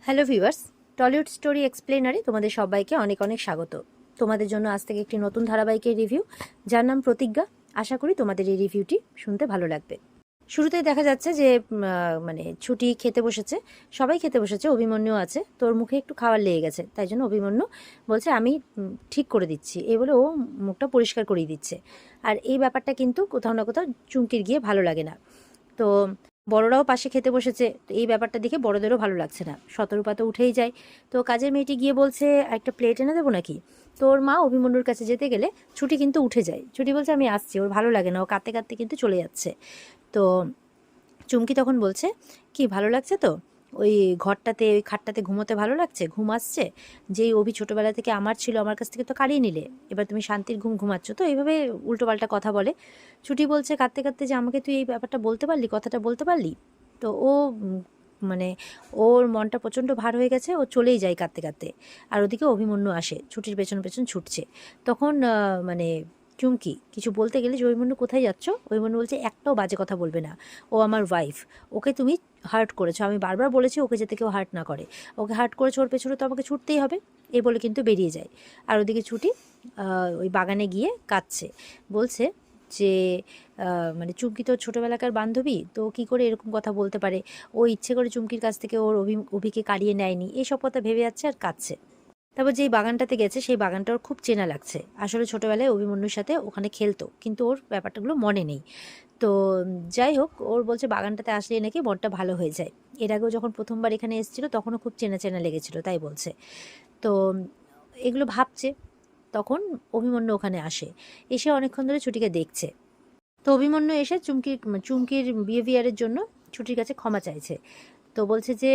Hello viewers, Tollywood story এক্সপ্লেনারে তোমাদের সবাইকে অনেক অনেক স্বাগত। তোমাদের জন্য আজ থেকে একটি নতুন ধারাবাহিকের রিভিউ, যার নাম প্রতিজ্ঞা। আশা করি তোমাদের এই রিভিউটি শুনতে ভালো লাগবে। শুরুতেই দেখা যাচ্ছে যে মানে ছুটি খেতে বসেছে, সবাই খেতে বসেছে, অভিমন্যু আছে। তোর মুখে একটু খাবার লেগে গেছে, তাই জন্য অভিমন্যু বলছে আমি ঠিক করে দিচ্ছি, এই বলে ও মুখটা পরিষ্কার করিয়ে দিচ্ছে। আর এই ব্যাপারটা কিন্তু কোথাও না কোথাও চুমকির গিয়ে ভালো লাগে না। তো বড়রাও পাশে খেতে বসেছে, তো এই ব্যাপারটা দেখে বড়দেরও ভালো লাগছে না। শতরূপা তো উঠেই যায়। তো কাজের মেয়েটি গিয়ে বলছে একটা প্লেট এনে দেবো নাকি। তো ওর মা অভিমন্যুর কাছে যেতে গেলে ছুটি কিন্তু উঠে যায়। ছুটি বলছে আমি আসছি, ওর ভালো লাগে না, ও কাঁদতে কাঁদতে কিন্তু চলে যাচ্ছে। তো চুমকি তখন বলছে কি ভালো লাগছে তো, ওই ঘরটাতে ওই খাটটাতে ঘুমোতে ভালো লাগছে, ঘুম আসছে, যেই অভি ছোটোবেলা থেকে আমার ছিল, আমার কাছ থেকে তো কাড়িয়ে নিলে, এবার তুমি শান্তির ঘুম ঘুমাচ্ছ। তো এইভাবে উল্টোপাল্টা কথা বলে। ছুটি বলছে কাঁদতে কাঁদতে যে আমাকে তুই এই ব্যাপারটা বলতে পারলি, কথাটা বলতে পারলি। তো ও মানে ওর মনটা প্রচণ্ড ভার হয়ে গেছে, ও চলেই যায় কাঁদতে কাঁদতে। আর ওদিকে অভিমন্যু আসে, ছুটির পেছন পেছন ছুটছে। তখন মানে চুমকি কিছু বলতে গেলে যে অভিমন্যু কোথায় যাচ্ছ, অভিমন্যু বলছে একটাও বাজে কথা বলবে না, ও আমার ওয়াইফ, ওকে তুমি হার্ট করেছো, আমি বারবার বলেছি ওকে যাতে কেউ হার্ট না করে, ওকে হার্ট করেছো, ওর পেছনে তো আমাকে ছুটতেই হবে। এই বলে কিন্তু বেরিয়ে যায়। আর ওদিকে ছুটি ওই বাগানে গিয়ে কাঁদছে, বলছে যে মানে চুমকি তো ছোটোবেলাকার বান্ধবী, তো কী করে এরকম কথা বলতে পারে, ও ইচ্ছে করে চুমকির কাছ থেকে ওর অভিকে কাড়িয়ে নেয়নি, এইসব কথা ভেবে যাচ্ছে আর কাঁদছে। তারপর যেই বাগানটাতে গেছে সেই বাগানটা ওর খুব চেনা লাগছে। আসলে ছোটোবেলায় অভিমন্যুর সাথে ওখানে খেলতো, কিন্তু ওর ব্যাপারটাগুলো মনে নেই। তো যাই হোক, ওর বলছে বাগানটাতে আসলে নাকি মনটা ভালো হয়ে যায়। এর আগেও যখন প্রথমবার এখানে এসেছিলো তখনও খুব চেনা চেনা লেগেছিল, তাই বলছে। তো এগুলো ভাবছে। তখন অভিমন্যু ওখানে আসে, এসে অনেকক্ষণ ধরে ছুটিকে দেখছে। তো অভিমন্যু এসে চুমকির বিহেভিয়ারের জন্য ছুটির কাছে ক্ষমা চাইছে। তো বলছে যে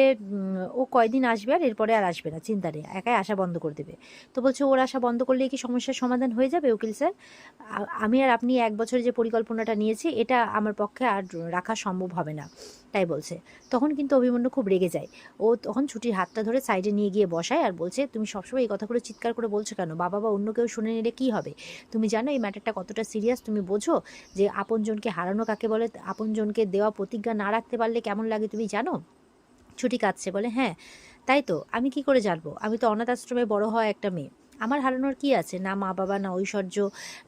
ও কয়দিন আসবে আর এরপরে আর আসবে না, চিন্তা নেই, একাই আসা বন্ধ করে দেবে। তো বলছে ওর আসা বন্ধ করলে কি সমস্যার সমাধান হয়ে যাবে উকিল স্যার? আমি আর আপনি 1 বছরে যে পরিকল্পনাটা নিয়েছি এটা আমার পক্ষে আর রাখা সম্ভব হবে না, তাই বলছে। তখন কিন্তু অভিমন্যু খুব রেগে যায়। ও তখন ছুটির হাতটা ধরে সাইডে নিয়ে গিয়ে বসায় আর বলছে তুমি সবসময় এই কথাগুলো চিৎকার করে বলছো কেন, বাবা বা অন্য কেউ শুনে নিলে কী হবে? তুমি জানো এই ম্যাটারটা কতটা সিরিয়াস? তুমি বোঝো যে আপনজনকে হারানো কাকে বলে, আপনজনকে দেওয়া প্রতিজ্ঞা না রাখতে পারলে কেমন লাগে তুমি জানো? ছুটি কাঁদছে, বলে হ্যাঁ তাই তো, আমি কি করে জানবো, আমি তো অনাথ আশ্রমে বড় হওয়া একটা মেয়ে, আমার হারানোর কি আছে, না মা বাবা, না ঐশ্বর্য,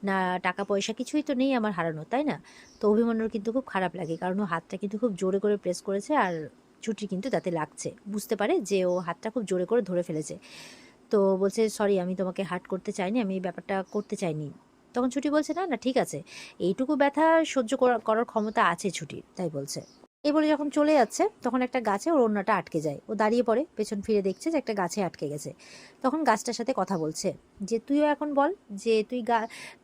না টাকা পয়সা, কিছুই তো নেই আমার হারানো, তাই না? তো অভিমন্যুর কিন্তু খুব খারাপ লাগে, কারণ ও হাতটা কিন্তু খুব জোরে করে প্রেস করেছে, আর ছুটি কিন্তু তাতে লাগছে, বুঝতে পারে যে ও হাতটা খুব জোরে করে ধরে ফেলেছে। তো বলছে সরি, আমি তোমাকে হার্ট করতে চাইনি, আমি এই ব্যাপারটা করতে চাইনি। তখন ছুটি বলছে না না ঠিক আছে, এইটুকু ব্যথা সহ্য করার ক্ষমতা আছে ছুটির, তাই বলছে। এই বলে যখন চলে যাচ্ছে তখন একটা গাছে ওর ওড়নাটা আটকে যায়, ও দাঁড়িয়ে পড়ে, পেছন ফিরে দেখছে যে একটা গাছে আটকে গেছে। তখন গাছটার সাথে কথা বলছে যে তুইও এখন বল, যে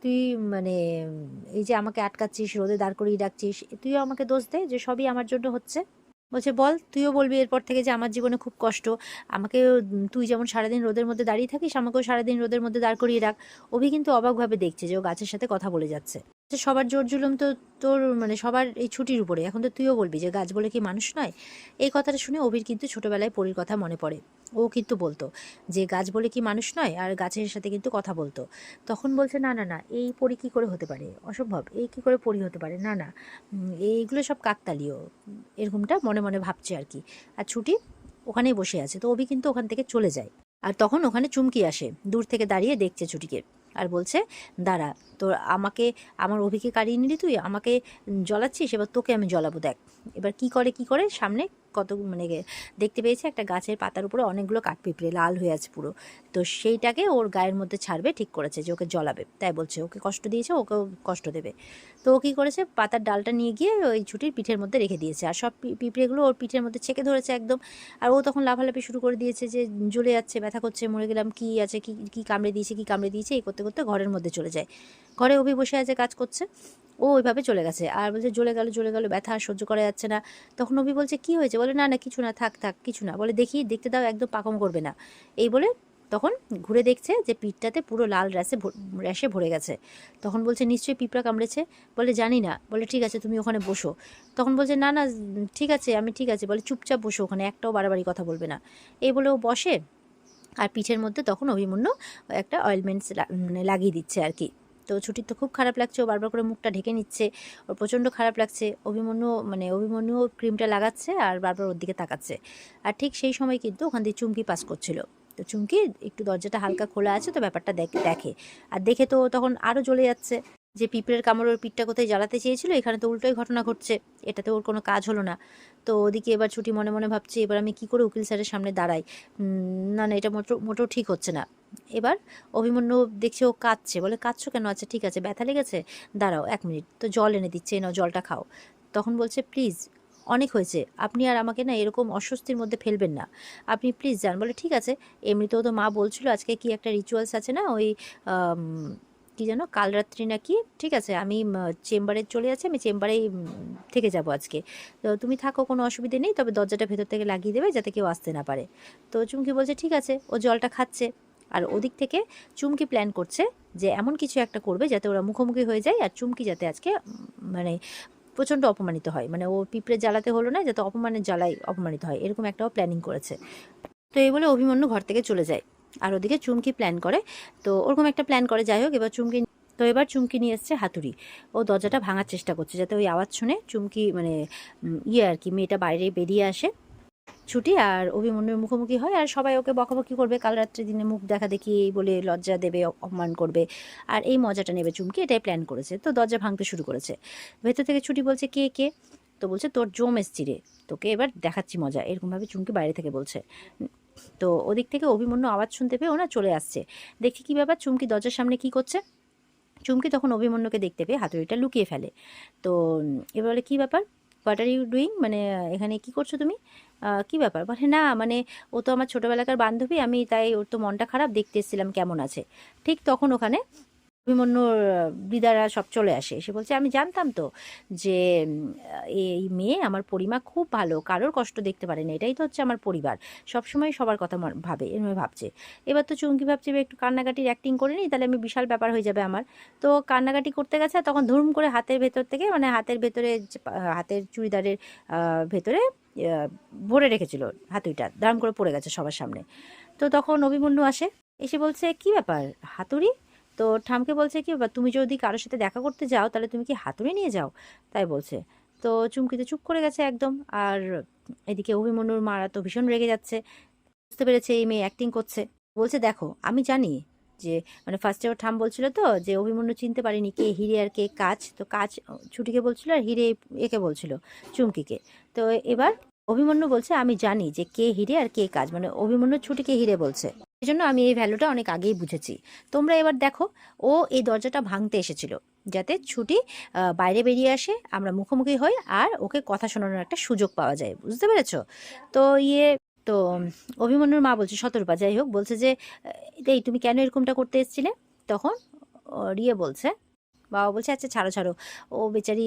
তুই মানে এই যে আমাকে আটকাচ্ছিস, রোদে দাঁড় করিয়ে রাখছিস, তুইও আমাকে দোষ দে যে সবই আমার জন্য হচ্ছে। বলছে বল, তুইও বলবি এরপর থেকে যে আমার জীবনে খুব কষ্ট, আমাকে তুই যেমন সারাদিন রোদের মধ্যে দাঁড়িয়ে থাকিস, আমাকেও সারাদিন রোদের মধ্যে দাঁড় করিয়ে রাখ। অভি কিন্তু অবাকভাবে দেখছে যে ও গাছের সাথে কথা বলে যাচ্ছে। সবার জোর জুলুম তো তোর মানে সবার এই ছুটির উপরে, এখন তো তুইও বলবি যে গাছ বলে কি মানুষ নয়। এই কথাটা শুনে অভির কিন্তু ছোটবেলায় পরীর কথা মনে পড়ে। ও কিন্তু বলতো যে গাছ বলে কি মানুষ নয়, আর গাছের সাথে কিন্তু কথা বলতো। তখন বলছে না না না, এই পরী কী করে হতে পারে, অসম্ভব, এই কী করে পরী হতে পারে, না না, এইগুলো সব কাকতালীয়, এরকমটা মনে মনে ভাবছে আর কি। আর ছুটি ওখানেই বসে আছে। তো অভি কিন্তু ওখান থেকে চলে যায়। আর তখন ওখানে চুমকি আসে, দূর থেকে দাঁড়িয়ে দেখছে ছুটিকে, আর বলছে দাঁড়া, তোর আমাকে আমার অভিকে কাড়িয়ে নিলি, তুই আমাকে জ্বলাচ্ছিস, এবার তোকে আমি জ্বলাবো, দেখ এবার কি করে সামনে কত মানে দেখতে পেয়েছে একটা গাছের পাতার উপরে অনেকগুলো কাঠপিঁপড়ে লাল হয়ে আছে পুরো। তো সেইটাকে ওর গায়ের মধ্যে ছাড়বে ঠিক করেছে, যে ওকে জ্বলাবে, তাই বলছে ওকে কষ্ট দিয়েছে, ওকেও কষ্ট দেবে। তো ও কী করেছে, পাতার ডালটা নিয়ে গিয়ে ওই ছুটির পিঠের মধ্যে রেখে দিয়েছে, আর সব পিঁপড়েগুলো ওর পিঠের মধ্যে ছেঁকে ধরেছে একদম। আর ও তখন লাফালাফি শুরু করে দিয়েছে যে জ্বলে যাচ্ছে, ব্যথা করছে, মরে গেলাম, কি আছে, কি কি কামড়ে দিয়েছে, এই করতে করতে ঘরের মধ্যে চলে যায়। ঘরে অভি বসে আছে, কাজ করছে, ও ওইভাবে চলে গেছে, আর বলছে জ্বলে গেল, ব্যথা আর সহ্য করা যাচ্ছে না। তখন অভি বলছে কি হয়েছে, বলে না না কিছু না, থাক থাক কিছু না, বলে দেখি দেখতে দাও, একদম পাকম করবে না। এই বলে তখন ঘুরে দেখছে যে পিঠটাতে পুরো লাল র্যাশে ভরে গেছে। তখন বলছে নিশ্চয়ই পিঁপড়া কামড়েছে। বলে জানি না। বলে ঠিক আছে তুমি ওখানে বসো। তখন বলছে না না ঠিক আছে, আমি ঠিক আছে। বলে চুপচাপ বসো ওখানে, একটাও বাড়াবাড়ি কথা বলবে না। এই বলে ও বসে, আর পিঠের মধ্যে তখন অভিমন্যু একটা অয়েলমেন্টস মানে লাগিয়ে দিচ্ছে আর কি। তো ছুটির তো খুব খারাপ লাগছে, ও বারবার করে মুখটা ঢেকে নিচ্ছে, ওর প্রচণ্ড খারাপ লাগছে। অভিমন্যু ক্রিমটা লাগাচ্ছে আর বারবার ওর দিকে তাকাচ্ছে। আর ঠিক সেই সময় কিন্তু ওখান দিয়ে চুমকি পাস করছিল। তো চুমকি একটু দরজাটা হালকা খোলা আছে, তো ব্যাপারটা দেখে আর দেখে তো তখন আরও জ্বলে যাচ্ছে যে পিঁপড়ের কামড় ওর পিঠটা কোথায় জ্বালাতে চেয়েছিল, এখানে তো উল্টোই ঘটনা ঘটছে, এটাতে ওর কোনো কাজ হলো না। তো ওদিকে এবার ছুটি মনে মনে ভাবছে এবার আমি কি করে উকিল স্যারের সামনে দাঁড়াই, না না এটা মোটেও ঠিক হচ্ছে না। এবার অভিমন্যু দেখছে ও কাঁদছে, বলে কাঁদছো কেন? আচ্ছা ঠিক আছে, ব্যথা লেগেছে, দাঁড়াও 1 মিনিট, তো জল এনে দিচ্ছে, নাও জলটা খাও। তখন বলছে প্লিজ অনেক হয়েছে, আপনি আর আমাকে না এরকম অস্বস্তির মধ্যে ফেলবেন না, আপনি প্লিজ যান। বলে ঠিক আছে, এমনিতেও তো মা বলছিল আজকে কি একটা রিচুয়ালস আছে না, ওই কি যেন কাল রাত্রি নাকি, ঠিক আছে আমি চেম্বারে চলে যাচ্ছি, আমি চেম্বারেই থেকে যাব আজকে, তো তুমি থাকো, কোনো অসুবিধে নেই, তবে দরজাটা ভেতর থেকে লাগিয়ে দেবে যাতে কেউ আসতে না পারে। তো চুমকি বলছে ঠিক আছে, ও জলটা খাচ্ছে। আর ওদিক থেকে চুমকি প্ল্যান করছে যে এমন কিছু একটা করবে যাতে ওরা মুখোমুখি হয়ে যায়, আর চুমকি যাতে আজকে মানে প্রচণ্ড অপমানিত হয়, মানে ও পিঁপড়ে জ্বালাতে হলো না, যাতে অপমানের জ্বালায় অপমানিত হয়, এরকম একটাও প্ল্যানিং করেছে। তো এই বলে অভিমন্যু ঘর থেকে চলে যায়। আর ওদিকে চুমকি প্ল্যান করে, তো ওরকম একটা প্ল্যান করে, যাই হোক এবার চুমকি নিয়ে এসছে হাতুড়ি। ও দরজাটা ভাঙার চেষ্টা করছে যাতে ওই আওয়াজ শুনে চুমকি মানে আর কি মেয়েটা বাইরে বেরিয়ে আসে, ছুটি আর অভিমন্যুর মুখোমুখি হয়, আর সবাই ওকে বকাবকি করবে, কাল রাত্রে দিনে মুখ দেখা দেখি এই বলে লজ্জা দেবে, অপমান করবে, আর এই মজাটা নেবে চুমকি, এটাই প্ল্যান করেছে। তো দরজা ভাঙতে শুরু করেছে, ভেতর থেকে ছুটি বলছে কে কে, তো বলছে তোর জম এসছি রে, তোকে এবার দেখাচ্ছি মজা, এরকমভাবে চুমকি বাইরে থেকে বলছে। তো ওদিক থেকে অভিমন্যু আওয়াজ শুনতে পেয়ে ওনা চলে আসছে, দেখি কি ব্যাপার, চুমকি দরজার সামনে কি করছে। চুমকি তখন অভিমন্যুকে দেখতে পেয়ে হাতুড়িটা লুকিয়ে ফেলে। তো এবারে কি ব্যাপার, হোয়াট আর ইউ ডুইং, মানে এখানে কি করছো তুমি, কি ব্যাপার? বলে না মানে ও তো আমার ছোটোবেলাকার বান্ধবী, আমি তাই ওর তো মনটা খারাপ, দেখতে এসেছিলাম কেমন আছে। ঠিক তখন ওখানে অভিমন্যুর দিদারা সব চলে আসে, এসে বলছে আমি জানতাম তো যে এই মেয়ে আমার পরিমা খুব ভালো, কারোর কষ্ট দেখতে পারে না, এটাই তো হচ্ছে আমার পরিবার, সবসময় সবার কথা ভাবে, এরমে ভাবছে। এবার তো চুমকি ভাবছে একটু কান্নাকাটির অ্যাক্টিং করে নিই, তাহলে আমি বিশাল ব্যাপার হয়ে যাবে আমার। তো কান্নাকাটি করতে গেছে, তখন ধুম করে হাতের ভেতর থেকে, মানে হাতের ভেতরে হাতের চুড়িদারের ভেতরে ভরে রেখেছিল হাতুড়িটা, দাম করে পড়ে গেছে সবার সামনে। তো তখন অভিমন্যু আসে, এসে বলছে কি ব্যাপার হাতুড়ি, তো ঠামকে বলছে কি ব্যাপার, তুমি যদি কারোর সাথে দেখা করতে যাও তাহলে তুমি কি হাতুড়ি নিয়ে যাও, তাই বলছে। তো চুমকি তো চুপ করে গেছে একদম। আর এদিকে অভিমন্যুর মারা তো ভীষণ রেগে যাচ্ছে, বুঝতে পেরেছে এই মেয়ে অ্যাক্টিং করছে। বলছে দেখো আমি জানি যে, মানে ফার্স্টে ওর ঠাম বলছিল তো যে অভিমন্যু চিনতে পারিনি কে হিরে আর কে কাজ, তো কাজ ছুটিকে বলছিল আর হিরে একে বলছিল চুমকিকে। তো এবার অভিমন্যু বলছে আমি জানি যে কে হিরে আর কে কাজ, মানে অভিমন্যু ছুটিকে হিরে বলছে, এই জন্য আমি এই ভ্যালুটা অনেক আগেই বুঝেছি। তোমরা এবার দেখো, ও এই দরজাটা ভাঙতে এসেছিল যাতে ছুটি বাইরে বেরিয়ে আসে, আমরা মুখোমুখি হই, আর ওকে কথা শোনানোর একটা সুযোগ পাওয়া যায়, বুঝতে পেরেছো? তো তো অভিমন্যুর মা বলছে শতরূপা, যাই হোক, বলছে যে এই তুমি কেন এরকমটা করতে এসেছিলে? তখন বলছে, বাবা বলছে আচ্ছা ছাড়ো ছাড়ো, ও বেচারি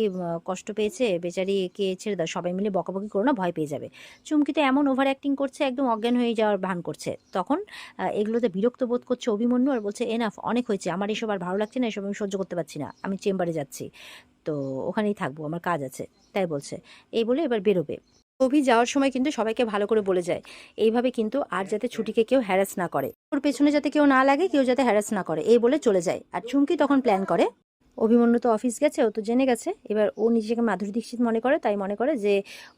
কষ্ট পেয়েছে, বেচারিকে ছেড়ে দাও, সবাই মিলে বকাবকি করো না, ভয় পেয়ে যাবে। চুমকি তো এমন ওভার অ্যাক্টিং করছে, একদম অজ্ঞান হয়ে যাওয়ার ভান করছে। তখন এগুলোতে বিরক্ত বোধ করছে অভিমন্যু, আর বলছে এনাফ, অনেক হয়েছে, আমার এসব আর ভালো লাগছে না, এসব আমি সহ্য করতে পারছি না, আমি চেম্বারে যাচ্ছি, তো ওখানেই থাকবো, আমার কাজ আছে, তাই বলছে। এই বলে এবার বেরোবে। অভি যাওয়ার সময় কিন্তু সবাইকে ভালো করে বলে যায় এইভাবে কিন্তু আর যাতে ছুটিকে কেউ হ্যারাস না করে, ওর পেছনে যাতে কেউ না লাগে, কেউ যাতে হ্যারাস না করে, এই বলে চলে যায়। আর চুমকি তখন প্ল্যান করে, অভিমন্যু তো অফিস গেছে, ও তো জেনে গেছে, এবার ও নিজেকে মাধুরী দীক্ষিত মনে করে, তাই মনে করে যে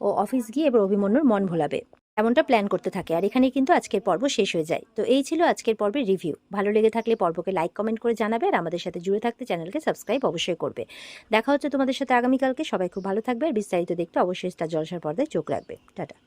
ও অফিস গিয়ে এবার অভিমন্যুর মন ভোলাবে, এমনটা প্ল্যান করতে থাকে। আর এখানেই কিন্তু আজকের পর্ব শেষ হয়ে যায়। তো এই ছিল আজকের পর্বের রিভিউ। ভালো লেগে থাকলে পর্বকে লাইক কমেন্ট করে জানাবে, আর আমাদের সাথে জুড়ে থাকতে চ্যানেলকে সাবস্ক্রাইব অবশ্যই করবে। দেখা হচ্ছে তোমাদের সাথে আগামীকালকে। সবাই খুব ভালো থাকবে, আর বিস্তারিত দেখতে অবশ্যই স্টার জলসার পর্দায় চোখ রাখবে। টাটা।